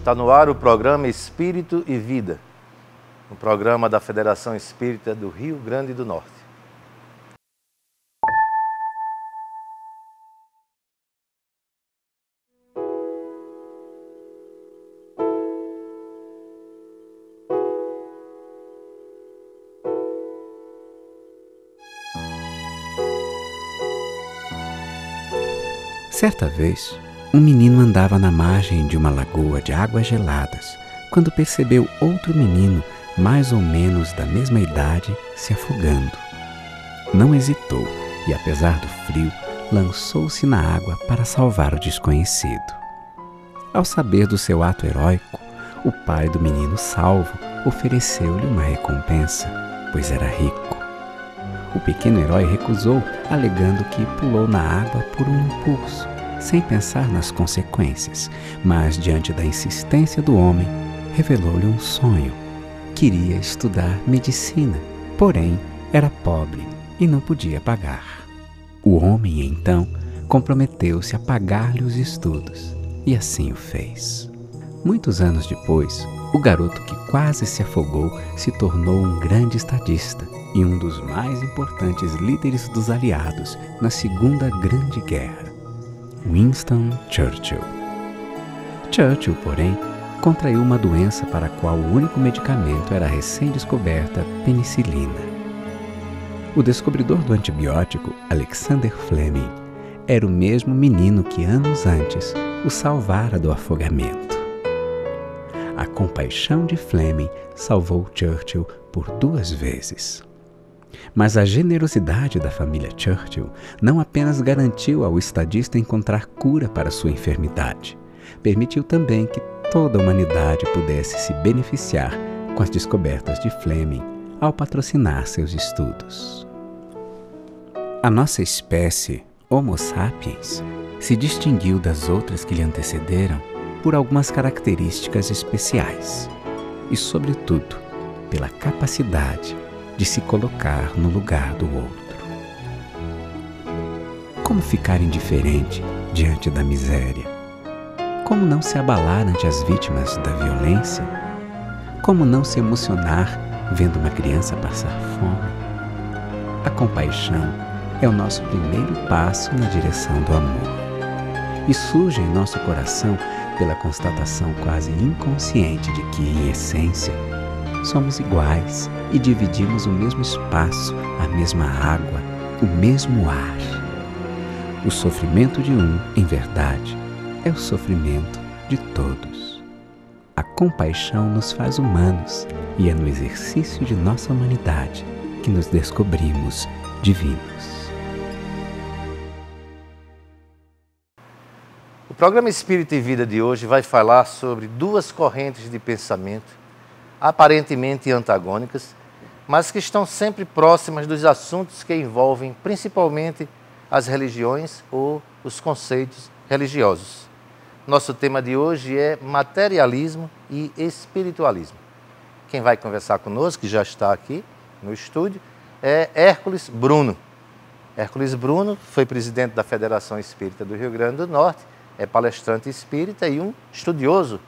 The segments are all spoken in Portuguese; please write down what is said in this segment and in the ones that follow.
Está no ar o programa Espírito e Vida, um programa da Federação Espírita do Rio Grande do Norte. Certa vez, um menino andava na margem de uma lagoa de águas geladas, quando percebeu outro menino, mais ou menos da mesma idade, se afogando. Não hesitou e, apesar do frio, lançou-se na água para salvar o desconhecido. Ao saber do seu ato heróico, o pai do menino salvo ofereceu-lhe uma recompensa, pois era rico. O pequeno herói recusou, alegando que pulou na água por um impulso, sem pensar nas consequências, mas, diante da insistência do homem, revelou-lhe um sonho. Queria estudar medicina, porém era pobre e não podia pagar. O homem, então, comprometeu-se a pagar-lhe os estudos, e assim o fez. Muitos anos depois, o garoto que quase se afogou se tornou um grande estadista e um dos mais importantes líderes dos aliados na Segunda Grande Guerra, Winston Churchill. Churchill, porém, contraiu uma doença para a qual o único medicamento era a recém-descoberta penicilina. O descobridor do antibiótico, Alexander Fleming, era o mesmo menino que anos antes o salvara do afogamento. A compaixão de Fleming salvou Churchill por 2 vezes. Mas a generosidade da família Churchill não apenas garantiu ao estadista encontrar cura para sua enfermidade, permitiu também que toda a humanidade pudesse se beneficiar com as descobertas de Fleming ao patrocinar seus estudos. A nossa espécie, Homo sapiens, se distinguiu das outras que lhe antecederam por algumas características especiais e, sobretudo, pela capacidade de se colocar no lugar do outro. Como ficar indiferente diante da miséria? Como não se abalar ante as vítimas da violência? Como não se emocionar vendo uma criança passar fome? A compaixão é o nosso primeiro passo na direção do amor. E surge em nosso coração pela constatação quase inconsciente de que, em essência, somos iguais e dividimos o mesmo espaço, a mesma água, o mesmo ar. O sofrimento de um, em verdade, é o sofrimento de todos. A compaixão nos faz humanos e é no exercício de nossa humanidade que nos descobrimos divinos. O programa Espírito e Vida de hoje vai falar sobre 2 correntes de pensamento aparentemente antagônicas, mas que estão sempre próximas dos assuntos que envolvem principalmente as religiões ou os conceitos religiosos. Nosso tema de hoje é materialismo e espiritualismo. Quem vai conversar conosco, que já está aqui no estúdio, é Hércules Bruno. Hércules Bruno foi presidente da Federação Espírita do Rio Grande do Norte, é palestrante espírita e um estudioso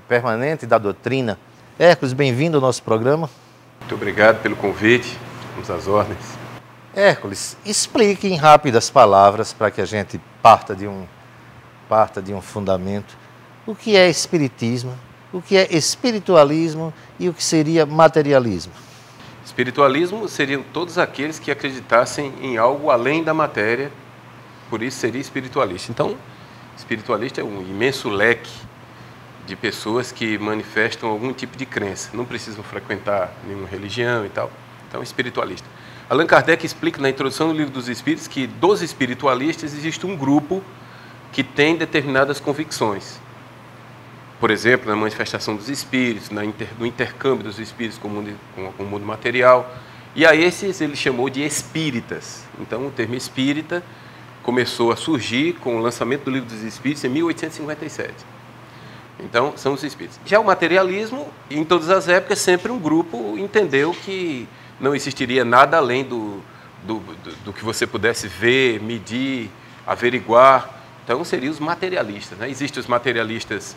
permanente da doutrina. Hércules, bem-vindo ao nosso programa. Muito obrigado pelo convite, vamos às ordens. Hércules, explique em rápidas palavras, para que a gente parta de um fundamento, o que é espiritismo, o que é espiritualismo e o que seria materialismo. Espiritualismo seriam todos aqueles que acreditassem em algo além da matéria, por isso seria espiritualista. Então, espiritualista é um imenso leque de pessoas que manifestam algum tipo de crença, não precisam frequentar nenhuma religião e tal. Então, espiritualista. Allan Kardec explica na introdução do Livro dos Espíritos que dos espiritualistas existe um grupo que tem determinadas convicções. Por exemplo, na manifestação dos espíritos, no intercâmbio dos espíritos com o mundo material. E a esses ele chamou de espíritas. Então, o termo espírita começou a surgir com o lançamento do Livro dos Espíritos em 1857. Então, são os espíritos. Já o materialismo, em todas as épocas, sempre um grupo entendeu que não existiria nada além do que você pudesse ver, medir, averiguar, Então, seriam os materialistas, né? Existem os materialistas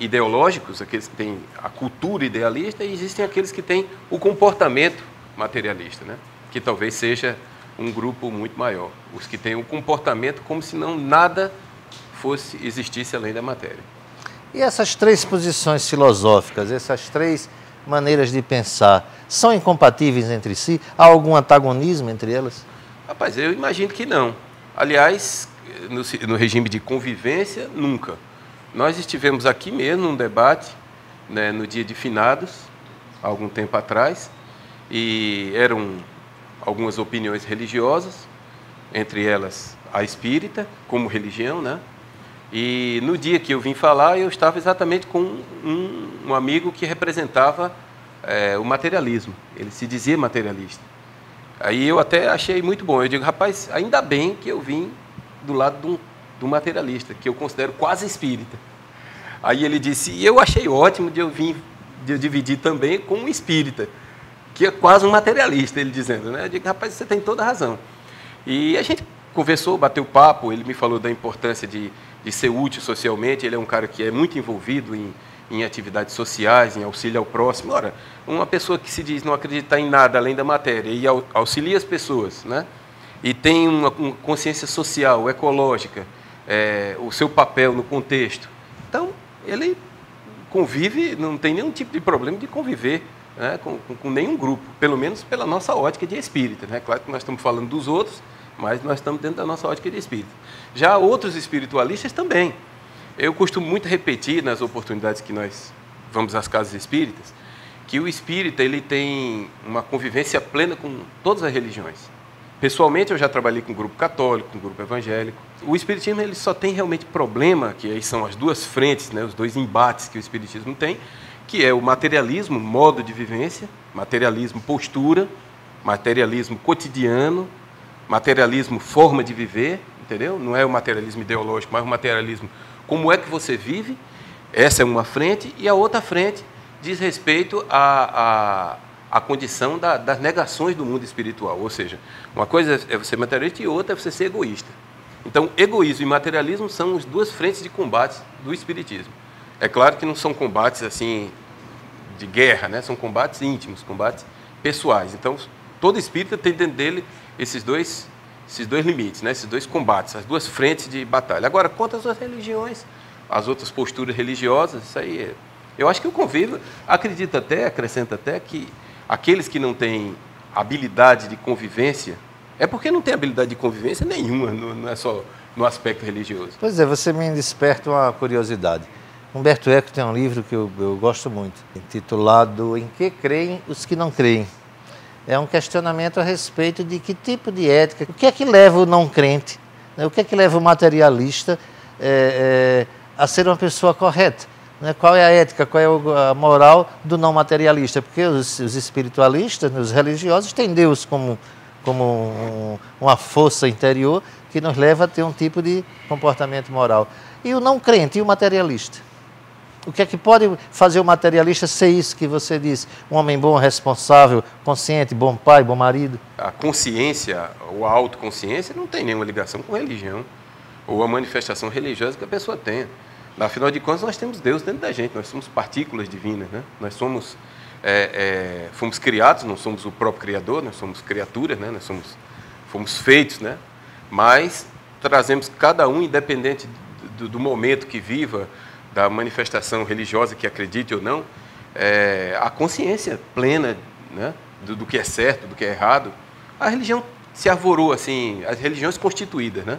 ideológicos, aqueles que têm a cultura idealista, e existem aqueles que têm o comportamento materialista, né? Que talvez seja um grupo muito maior. Os que têm o comportamento como se não nada existisse além da matéria. E essas três posições filosóficas, essas três maneiras de pensar, são incompatíveis entre si? Há algum antagonismo entre elas? Rapaz, eu imagino que não. Aliás, no regime de convivência, nunca. Nós estivemos aqui mesmo num debate, né, no dia de finados, há algum tempo atrás, e eram algumas opiniões religiosas, entre elas a espírita, como religião, né? E no dia que eu vim falar, eu estava exatamente com um amigo que representava o materialismo. Ele se dizia materialista. Aí eu até achei muito bom. Eu digo, rapaz, ainda bem que eu vim do lado do materialista, que eu considero quase espírita. Aí ele disse, e eu achei ótimo de eu dividir também com um espírita, que é quase um materialista, ele dizendo, né? Eu digo, rapaz, você tem toda a razão. E a gente conversou, bateu papo, ele me falou da importância de ser útil socialmente. Ele é um cara que é muito envolvido em atividades sociais, em auxílio ao próximo. Ora, uma pessoa que se diz não acreditar em nada além da matéria e auxilia as pessoas, né? E tem uma consciência social, ecológica, o seu papel no contexto. Então, ele convive, não tem nenhum tipo de problema de conviver, né, com nenhum grupo, pelo menos pela nossa ótica de espírita, né? Claro que nós estamos falando dos outros, mas nós estamos dentro da nossa ótica de espírita. Já outros espiritualistas também. Eu costumo muito repetir nas oportunidades que nós vamos às casas espíritas, que o espírita ele tem uma convivência plena com todas as religiões. Pessoalmente, eu já trabalhei com grupo católico, com grupo evangélico. O espiritismo ele só tem realmente problema, que aí são as duas frentes, né, os dois embates que o espiritismo tem, que é o materialismo, modo de vivência, materialismo, postura, materialismo cotidiano, materialismo, forma de viver, entendeu? Não é o materialismo ideológico, mas o materialismo, como é que você vive. Essa é uma frente, e a outra frente diz respeito à condição das negações do mundo espiritual. Ou seja, uma coisa é você ser materialista e outra é você ser egoísta. Então, egoísmo e materialismo são as duas frentes de combate do espiritismo. É claro que não são combates assim de guerra, né? São combates íntimos, combates pessoais. Então, todo espírita tem dentro dele esses dois limites, né? Esses dois combates, as duas frentes de batalha. Agora, quanto às outras religiões, as outras posturas religiosas, isso aí, eu acho que o convívio, acrescenta até que aqueles que não têm habilidade de convivência, é porque não tem habilidade de convivência nenhuma, não é só no aspecto religioso. Pois é, você me desperta uma curiosidade. Humberto Eco tem um livro que eu gosto muito, intitulado Em que creem os que não creem? É um questionamento a respeito de que tipo de ética, o que é que leva o não crente, né? O que é que leva o materialista a ser uma pessoa correta, né? Qual é a ética, qual é a moral do não materialista? Porque os espiritualistas, os religiosos, têm Deus como uma força interior que nos leva a ter um tipo de comportamento moral. E o não crente, e o materialista? O que é que pode fazer o materialista ser isso que você diz? Um homem bom, responsável, consciente, bom pai, bom marido? A consciência ou a autoconsciência não tem nenhuma ligação com religião ou a manifestação religiosa que a pessoa tenha. Afinal de contas, nós temos Deus dentro da gente, nós somos partículas divinas, né? Nós somos, fomos criados, não somos o próprio Criador, nós somos criaturas, né? Nós fomos feitos, né? Mas trazemos cada um, independente do momento que viva, da manifestação religiosa que acredite ou não, a consciência plena, né, do que é certo, do que é errado. A religião se arvorou, assim, as religiões constituídas, né,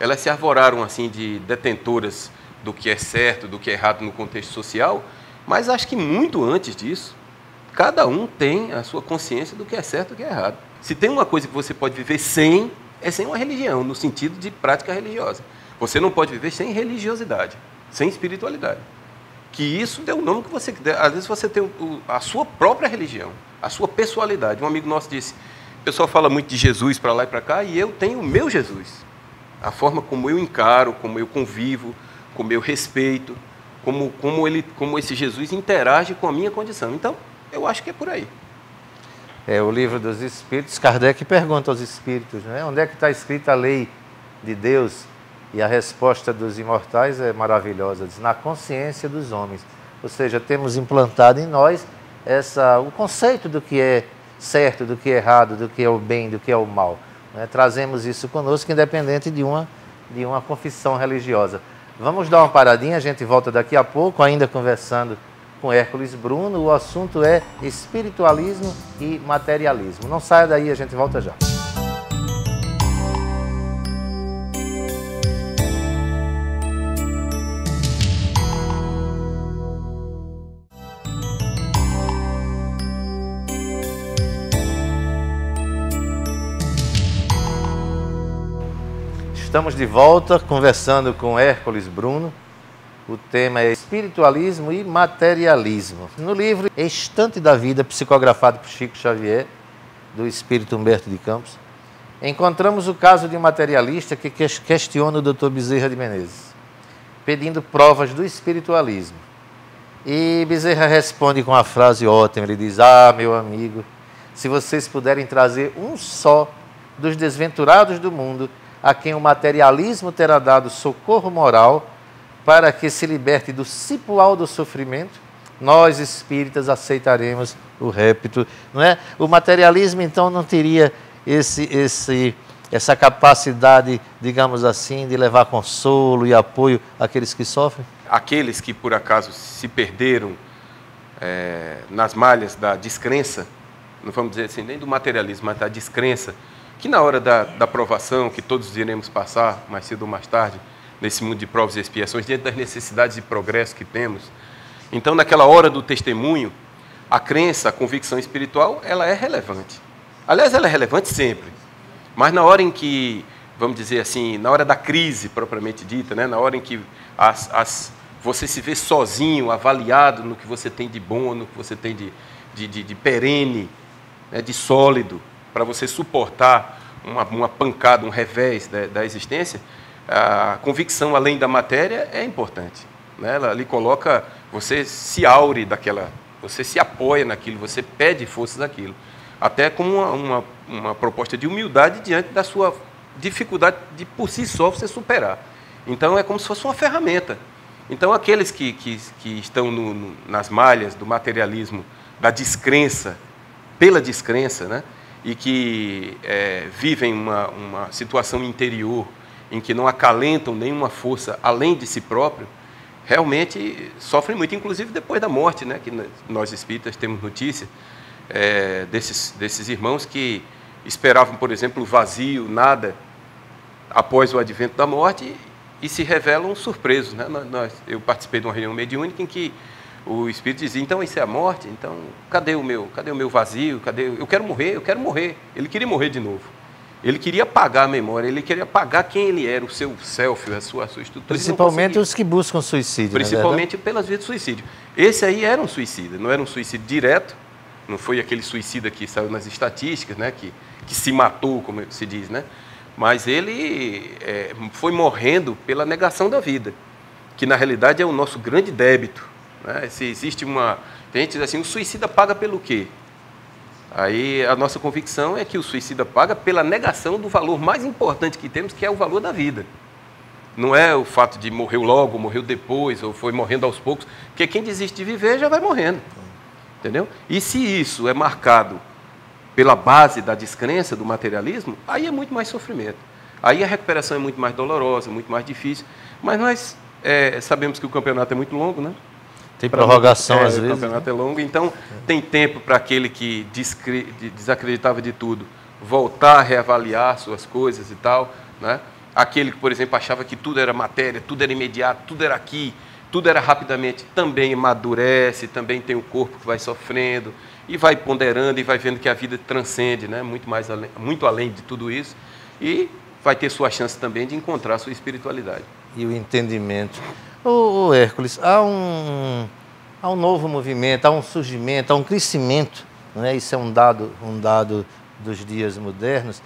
elas se arvoraram assim, de detentoras do que é certo, do que é errado no contexto social, mas acho que muito antes disso, cada um tem a sua consciência do que é certo e do que é errado. Se tem uma coisa que você pode viver sem, é sem uma religião, no sentido de prática religiosa. Você não pode viver sem religiosidade, sem espiritualidade. Que isso deu o nome que você quiser. Às vezes você tem a sua própria religião, a sua pessoalidade. Um amigo nosso disse, o pessoal fala muito de Jesus para lá e para cá, e eu tenho o meu Jesus. A forma como eu encaro, como eu convivo, como eu respeito, como esse Jesus interage com a minha condição. Então, eu acho que é por aí. O livro dos Espíritos, Kardec pergunta aos Espíritos, né? Onde é que está escrita a lei de Deus? E a resposta dos imortais é maravilhosa, diz, na consciência dos homens. Ou seja, temos implantado em nós o conceito do que é certo, do que é errado, do que é o bem, do que é o mal. Né? Trazemos isso conosco, independente de uma confissão religiosa. Vamos dar uma paradinha, a gente volta daqui a pouco, ainda conversando com Hércules Bruno. O assunto é espiritualismo e materialismo. Não saia daí, a gente volta já. Estamos de volta conversando com Hércules Bruno. O tema é espiritualismo e materialismo. No livro Estante da Vida, psicografado por Chico Xavier, do espírito Humberto de Campos, encontramos o caso de um materialista que questiona o Dr. Bezerra de Menezes, pedindo provas do espiritualismo. E Bezerra responde com uma frase ótima, ele diz, meu amigo, se vocês puderem trazer um só dos desventurados do mundo, a quem o materialismo terá dado socorro moral para que se liberte do cipual do sofrimento, nós espíritas aceitaremos o repto. Não é? O materialismo, então, não teria essa capacidade, digamos assim, de levar consolo e apoio àqueles que sofrem? Aqueles que, por acaso, se perderam nas malhas da descrença, não vamos dizer assim, nem do materialismo, mas da descrença, que na hora da provação, que todos iremos passar, mais cedo ou mais tarde, nesse mundo de provas e expiações, diante das necessidades de progresso que temos. Então, naquela hora do testemunho, a crença, a convicção espiritual, ela é relevante. Aliás, ela é relevante sempre. Mas na hora em que, vamos dizer assim, na hora da crise propriamente dita, né, na hora em que você se vê sozinho, avaliado no que você tem de bom, no que você tem de perene, né, de sólido, para você suportar uma pancada, um revés da existência, a convicção além da matéria é importante. Né? Ela lhe coloca, você se aure daquela, você se apoia naquilo, você pede forças daquilo. Até como uma proposta de humildade diante da sua dificuldade de, por si só, você superar. Então, é como se fosse uma ferramenta. Então, aqueles que estão nas malhas do materialismo, da descrença, pela descrença, né? E que vivem uma situação interior em que não acalentam nenhuma força além de si próprio, realmente sofrem muito, inclusive depois da morte, né? Que nós espíritas temos notícia desses irmãos que esperavam, por exemplo, o vazio, nada, após o advento da morte, e se revelam surpresos. Né? Eu participei de uma reunião mediúnica em que o Espírito dizia, então isso é a morte? Então, cadê o meu vazio? Eu quero morrer. Ele queria morrer de novo. Ele queria apagar a memória, ele queria apagar quem ele era, o seu self, a sua estrutura. Principalmente os que buscam suicídio. Principalmente pelas vias de suicídio. Esse aí era um suicida, não era um suicídio direto, não foi aquele suicida que saiu nas estatísticas, né, que se matou, como se diz, né? Mas ele foi morrendo pela negação da vida, que na realidade é o nosso grande débito. Né? Se existe tem gente que diz assim, o suicida paga pelo quê? Aí a nossa convicção é que o suicida paga pela negação do valor mais importante que temos, que é o valor da vida. Não é o fato de morreu logo, morreu depois, ou foi morrendo aos poucos, porque quem desiste de viver já vai morrendo. Entendeu? E se isso é marcado pela base da descrença, do materialismo, aí é muito mais sofrimento. Aí a recuperação é muito mais dolorosa, muito mais difícil. Mas nós sabemos que o campeonato é muito longo, né? Tem prorrogação às vezes. O campeonato é longo, então tem tempo para aquele que desacreditava de tudo voltar a reavaliar suas coisas e tal, né? Aquele que, por exemplo, achava que tudo era matéria, tudo era imediato, tudo era aqui, tudo era rapidamente, também amadurece, também tem o corpo que vai sofrendo e vai ponderando e vai vendo que a vida transcende, né? Muito além de tudo isso, e vai ter sua chance também de encontrar a sua espiritualidade. E o entendimento. Ô Hércules, há um novo movimento, há um surgimento, há um crescimento, né? Isso é um dado dos dias modernos,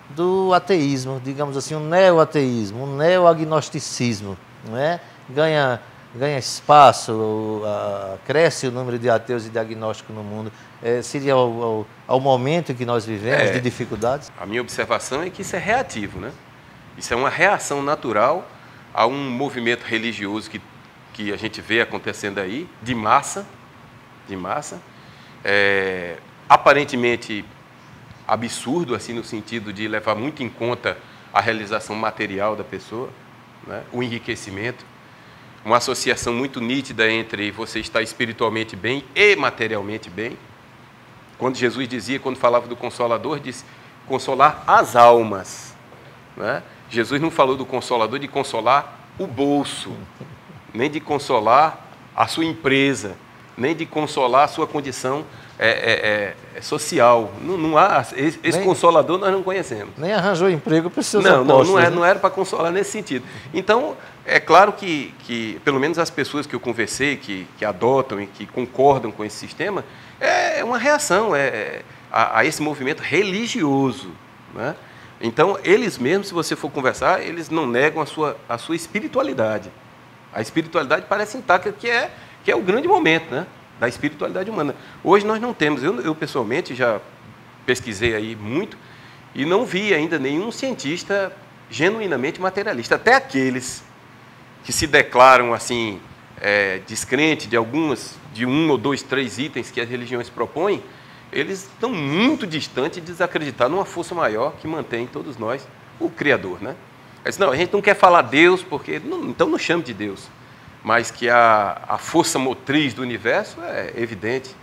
do ateísmo, digamos assim, um neo-ateísmo, um neo-agnosticismo, não é? Ganha espaço, cresce o número de ateus e de agnósticos no mundo. Seria ao momento que nós vivemos de dificuldades? A minha observação é que isso é reativo, né? Isso é uma reação natural a um movimento religioso que a gente vê acontecendo aí, de massa, aparentemente absurdo, assim, no sentido de levar muito em conta a realização material da pessoa, né? O enriquecimento, uma associação muito nítida entre você estar espiritualmente bem e materialmente bem. Quando Jesus dizia, quando falava do Consolador, disse consolar as almas, né? Jesus não falou do Consolador de consolar o bolso, nem de consolar a sua empresa, nem de consolar a sua condição social. Não há, esse Consolador nós não conhecemos. Nem arranjou emprego para os seus apóstolos. Não era para consolar nesse sentido. Então, é claro que pelo menos as pessoas que eu conversei, que adotam e que concordam com esse sistema, é uma reação a esse movimento religioso, né? Então, eles mesmos, se você for conversar, eles não negam a sua espiritualidade. A espiritualidade parece intacta, que é o grande momento, né, da espiritualidade humana. Hoje nós não temos, eu pessoalmente já pesquisei aí muito e não vi ainda nenhum cientista genuinamente materialista. Até aqueles que se declaram assim, descrente de um ou dois, três itens que as religiões propõem, eles estão muito distantes de desacreditar numa força maior que mantém todos nós, o Criador, né? Eles, não, a gente não quer falar Deus, porque então não chame de Deus, mas que a força motriz do universo é evidente.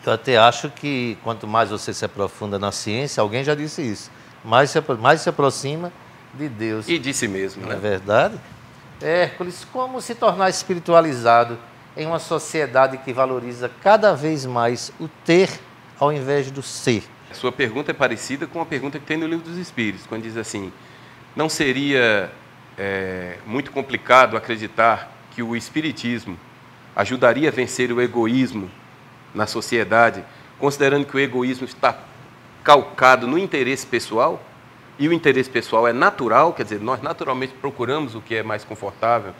Eu até acho que quanto mais você se aprofunda na ciência, alguém já disse isso, mais se aproxima de Deus. E de si mesmo, né? Não é verdade? Hércules, como se tornar espiritualizado em uma sociedade que valoriza cada vez mais o ter ao invés do ser? A sua pergunta é parecida com a pergunta que tem no Livro dos Espíritos, quando diz assim, não seria muito complicado acreditar que o Espiritismo ajudaria a vencer o egoísmo na sociedade, considerando que o egoísmo está calcado no interesse pessoal, e o interesse pessoal é natural, quer dizer, nós naturalmente procuramos o que é mais confortável,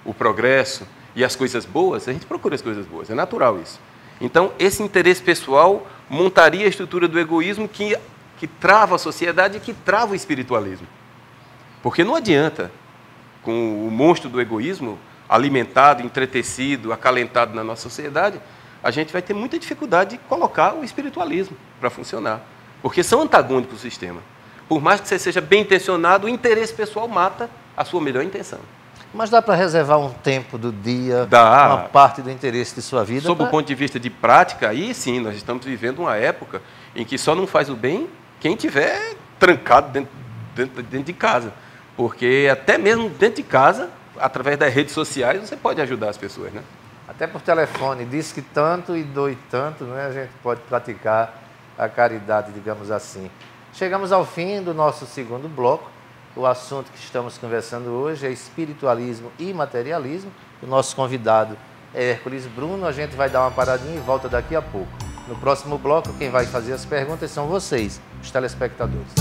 o progresso e as coisas boas, a gente procura as coisas boas, é natural isso. Então, esse interesse pessoal montaria a estrutura do egoísmo que trava a sociedade e que trava o espiritualismo. Porque não adianta, com o monstro do egoísmo alimentado, entretecido, acalentado na nossa sociedade, a gente vai ter muita dificuldade de colocar o espiritualismo para funcionar. Porque são antagônicos o sistema. Por mais que você seja bem intencionado, o interesse pessoal mata a sua melhor intenção. Mas dá para reservar um tempo do dia, uma parte do interesse de sua vida? Sob o ponto de vista de prática, aí sim, nós estamos vivendo uma época em que só não faz o bem quem estiver trancado dentro de casa. Porque até mesmo dentro de casa, através das redes sociais, você pode ajudar as pessoas, né? Até por telefone, diz que tanto e doe tanto, né? A gente pode praticar a caridade, digamos assim. Chegamos ao fim do nosso segundo bloco. O assunto que estamos conversando hoje é espiritualismo e materialismo. O nosso convidado é Hércules Bruno. A gente vai dar uma paradinha e volta daqui a pouco. No próximo bloco, quem vai fazer as perguntas são vocês, os telespectadores.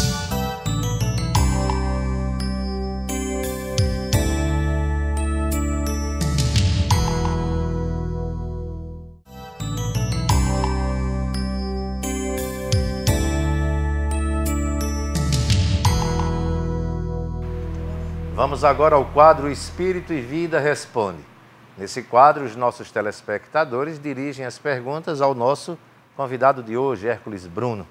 Vamos agora ao quadro Espírito e Vida Responde. Nesse quadro, os nossos telespectadores dirigem as perguntas ao nosso convidado de hoje, Hércules Bruno.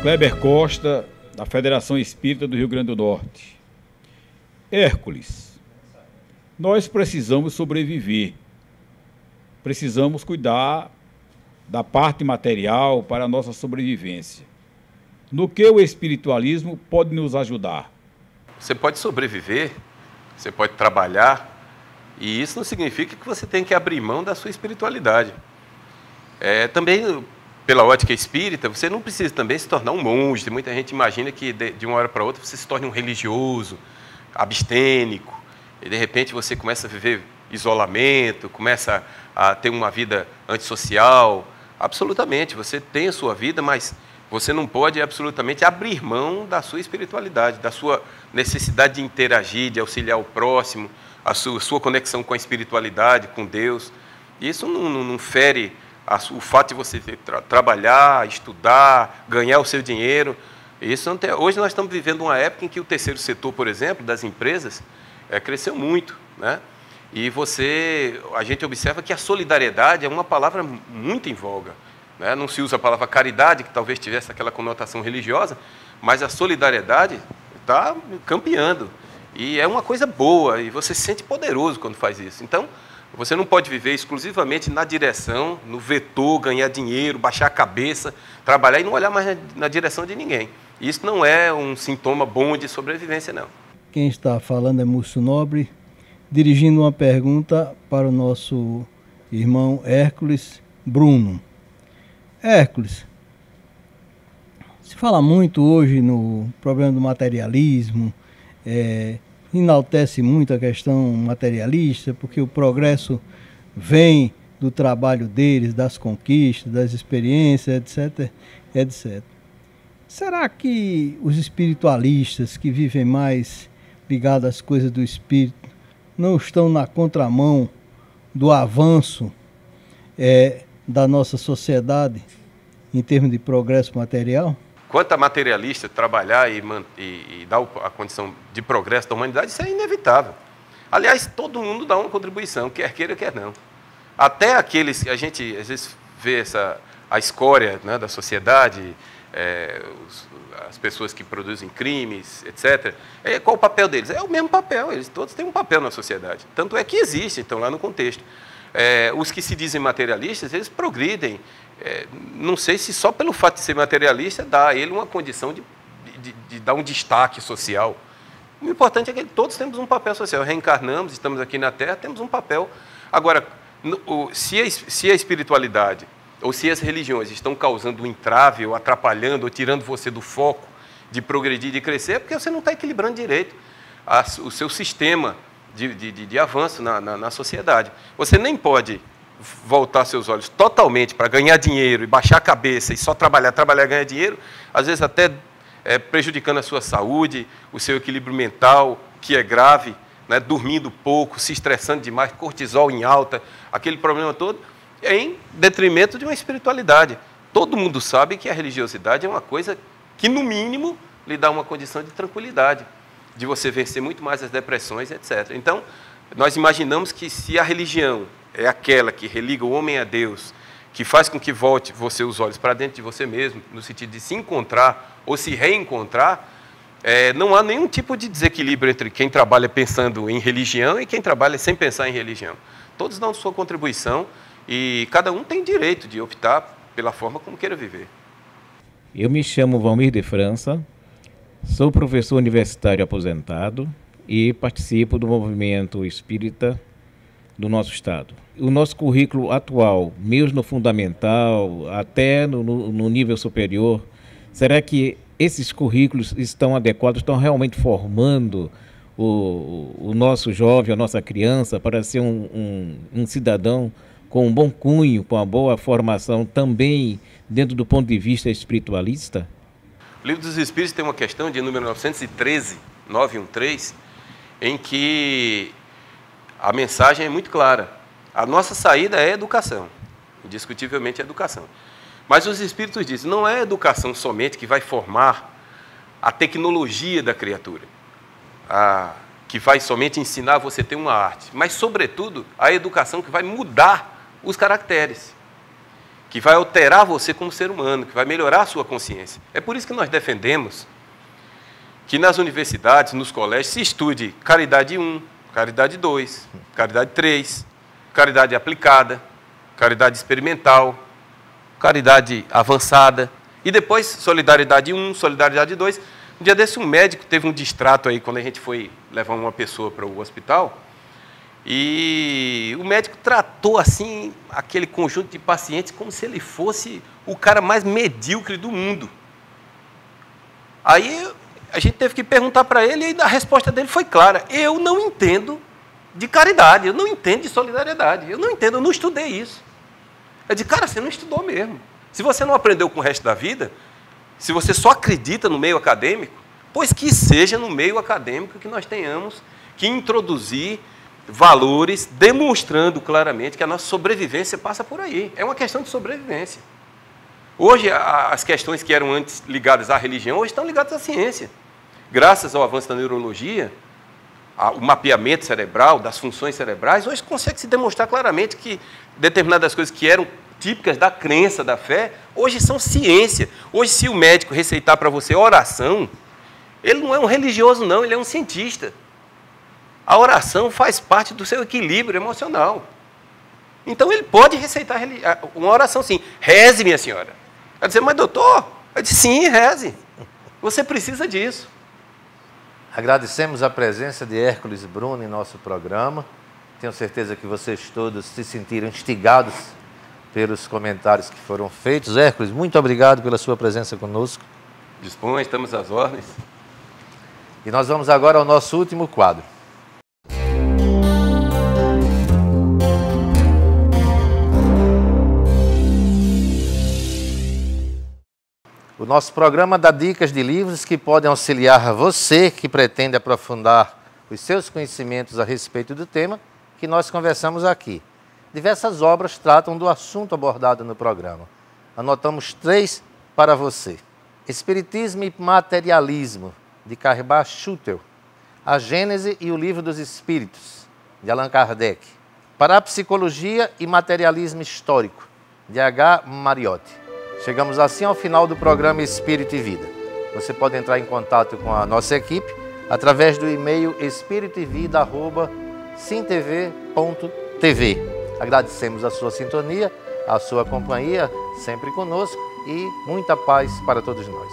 Kleber Costa, da Federação Espírita do Rio Grande do Norte. Hércules, nós precisamos sobreviver. Precisamos cuidar da parte material para a nossa sobrevivência. No que o espiritualismo pode nos ajudar? Você pode sobreviver, você pode trabalhar, e isso não significa que você tem que abrir mão da sua espiritualidade. Também, pela ótica espírita, você não precisa também se tornar um monge. Muita gente imagina que de uma hora para outra você se torne um religioso, abstênico, e de repente você começa a viver isolamento, começa a ter uma vida antissocial. Absolutamente, você tem a sua vida, mas você não pode absolutamente abrir mão da sua espiritualidade, da sua necessidade de interagir, de auxiliar o próximo, a sua conexão com a espiritualidade, com Deus. Isso não fere O fato de você trabalhar, estudar, ganhar o seu dinheiro, isso não tem. Hoje nós estamos vivendo uma época em que o terceiro setor, por exemplo, das empresas, cresceu muito, né? E a gente observa que a solidariedade é uma palavra muito em voga, né? Não se usa a palavra caridade, que talvez tivesse aquela conotação religiosa, mas a solidariedade está campeando. E é uma coisa boa, e você se sente poderoso quando faz isso. Então, você não pode viver exclusivamente na direção, no vetor, ganhar dinheiro, baixar a cabeça, trabalhar e não olhar mais na direção de ninguém. Isso não é um sintoma bom de sobrevivência, não. Quem está falando é Múcio Nobre, dirigindo uma pergunta para o nosso irmão Hércules Bruno. Hércules, se fala muito hoje no problema do materialismo, enaltece muito a questão materialista, porque o progresso vem do trabalho deles, das conquistas, das experiências, etc, etc. Será que os espiritualistas que vivem mais ligados às coisas do espírito não estão na contramão do avanço da nossa sociedade em termos de progresso material? Quanto a materialista trabalhar e dar a condição de progresso da humanidade, isso é inevitável. Aliás, todo mundo dá uma contribuição, quer queira, quer não. Até aqueles que a gente, às vezes, vê a escória, né, da sociedade, as pessoas que produzem crimes, etc. Qual o papel deles? É o mesmo papel, eles todos têm um papel na sociedade. Tanto é que existem, estão lá no contexto. Os que se dizem materialistas, eles progridem. Não sei se só pelo fato de ser materialista dá a ele uma condição de dar um destaque social. O importante é que todos temos um papel social. Reencarnamos, estamos aqui na Terra, temos um papel. Agora, se a espiritualidade ou se as religiões estão causando um entrave, ou atrapalhando, ou tirando você do foco de progredir, de crescer, é porque você não está equilibrando direito o seu sistema de avanço na sociedade. Você nem pode voltar seus olhos totalmente para ganhar dinheiro e baixar a cabeça e só trabalhar, ganhar dinheiro, às vezes até prejudicando a sua saúde, o seu equilíbrio mental, que é grave, né, dormindo pouco, se estressando demais, cortisol em alta, aquele problema todo, em detrimento de uma espiritualidade. Todo mundo sabe que a religiosidade é uma coisa que, no mínimo, lhe dá uma condição de tranquilidade, de você vencer muito mais as depressões, etc. Então, nós imaginamos que se a religião é aquela que religa o homem a Deus, que faz com que volte você os olhos para dentro de você mesmo, no sentido de se encontrar ou se reencontrar, não há nenhum tipo de desequilíbrio entre quem trabalha pensando em religião e quem trabalha sem pensar em religião. Todos dão sua contribuição e cada um tem direito de optar pela forma como queira viver. Eu me chamo Valmir de França, sou professor universitário aposentado e participo do movimento espírita do nosso estado. O nosso currículo atual, mesmo no fundamental, até no nível superior, será que esses currículos estão adequados, estão realmente formando o nosso jovem, a nossa criança, para ser um cidadão com um bom cunho, com uma boa formação também dentro do ponto de vista espiritualista? O Livro dos Espíritos tem uma questão de número 913, em que a mensagem é muito clara. A nossa saída é educação, indiscutivelmente é educação. Mas os Espíritos dizem, não é a educação somente que vai formar a tecnologia da criatura, que vai somente ensinar você a ter uma arte, mas, sobretudo, a educação que vai mudar os caracteres, que vai alterar você como ser humano, que vai melhorar a sua consciência. É por isso que nós defendemos que nas universidades, nos colégios, se estude caridade 1, caridade 2, caridade 3, caridade aplicada, caridade experimental, caridade avançada, e depois solidariedade 1, solidariedade 2. Um dia desse, um médico teve um distrato aí, quando a gente foi levar uma pessoa para o hospital, e o médico tratou assim aquele conjunto de pacientes como se ele fosse o cara mais medíocre do mundo. Aí a gente teve que perguntar para ele, e a resposta dele foi clara: eu não entendo de caridade, eu não entendo de solidariedade, eu não entendo, eu não estudei isso. Eu disse, cara, você não estudou mesmo. Se você não aprendeu com o resto da vida, se você só acredita no meio acadêmico, pois que seja no meio acadêmico que nós tenhamos que introduzir valores, demonstrando claramente que a nossa sobrevivência passa por aí. É uma questão de sobrevivência. Hoje, as questões que eram antes ligadas à religião, hoje estão ligadas à ciência. Graças ao avanço da neurologia, o mapeamento cerebral, das funções cerebrais, hoje consegue se demonstrar claramente que determinadas coisas que eram típicas da crença, da fé, hoje são ciência. Hoje, se o médico receitar para você oração, ele não é um religioso, não, ele é um cientista. A oração faz parte do seu equilíbrio emocional. Então, ele pode receitar uma oração, sim. Reze, minha senhora. Vai dizer, mas doutor? Eu disse, sim, reze. Você precisa disso. Agradecemos a presença de Hércules Bruno em nosso programa. Tenho certeza que vocês todos se sentiram instigados pelos comentários que foram feitos. Hércules, muito obrigado pela sua presença conosco. Dispõe, estamos às ordens. E nós vamos agora ao nosso último quadro. O nosso programa dá dicas de livros que podem auxiliar você que pretende aprofundar os seus conhecimentos a respeito do tema que nós conversamos aqui. Diversas obras tratam do assunto abordado no programa. Anotamos 3 para você. Espiritismo e Materialismo, de Carl Schutter. A Gênese e o Livro dos Espíritos, de Allan Kardec. Parapsicologia e Materialismo Histórico, de H. Mariotti. Chegamos assim ao final do programa Espírito e Vida. Você pode entrar em contato com a nossa equipe através do e-mail espiritovida@sintv.tv. Agradecemos a sua sintonia, a sua companhia, sempre conosco, e muita paz para todos nós.